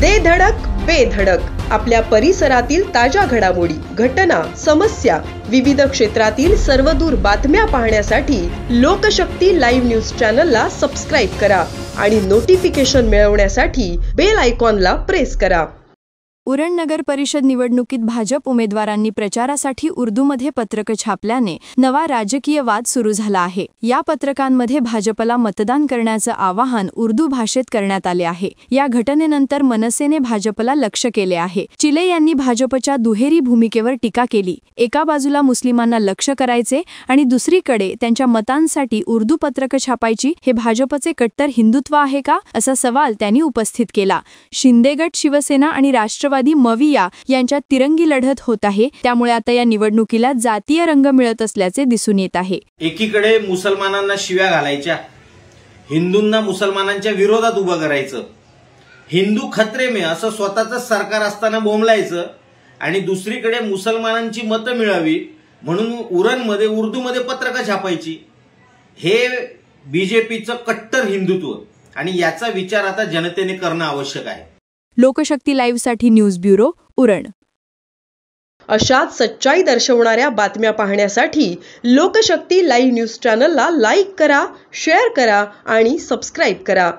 दे धडक बेधडक आपल्या परिसरातील ताज्या घडामोडी, घटना, समस्या, विविध क्षेत्रातील सर्वदूर बातम्या पाहण्यासाठी लोकशक्ती लाईव्ह न्यूज चॅनलला सबस्क्राईब करा आणि नोटिफिकेशन मिळवण्यासाठी बेल आयकॉनला प्रेस करा। उरण नगर परिषद निवडणुकीत भाजप उमेदवारांनी प्रचारासाठी उर्दूमध्ये पत्रक छापल्याने नवा राजकीय वाद सुरू झाला आहे। या पत्रकांमध्ये भाजपला मतदान करण्याचं आवाहन उर्दू भाषेत करण्यात आले आहे। या घटनेनंतर मनसेने भाजपला लक्ष्य केले आहे। चिले यांनी भाजपच्या दुहेरी भूमिकेवर टीका केली। एका बाजूला मुस्लिमांना लक्ष्य करायचे आणि दुसरीकडे त्यांच्या मतांसाठी उर्दू पत्रक छापायची, हे भाजपचे कट्टर हिंदुत्व आहे का, असा सवाल त्यांनी उपस्थित केला। शिंदे गट, शिवसेना आणि राष्ट्रवादी मविया यांच्यात तिरंगी लढत होत आहे। त्यामुळे आता या निवडणुकीला जातीय रंग मिळत असल्याचे दिसून येत आहे। एकीकडे मुसलमानांना शिव्या घालायच्या, हिंदूंना मुसलमानांच्या विरोधात उभं करायचं, हिंदू खतरे में असं स्वतःच सरकार असताना बोंबलायचं, आणि दुसरीकडे मुसलमानांची मतं मिळावी म्हणून उरणमध्ये उर्दूमध्ये पत्रकं छापायची। हे बीजेपीचं कट्टर हिंदुत्व, आणि याचा विचार आता जनतेने करणं आवश्यक आहे। लोकशक्ती लाईव्ह साठी न्यूज ब्युरो, उरण। अशाच सच्चाई दर्शवणाऱ्या बातम्या पाहण्यासाठी लोकशक्ती लाईव्ह न्यूज चॅनलला लाईक करा, शेअर करा आणि सबस्क्राईब करा।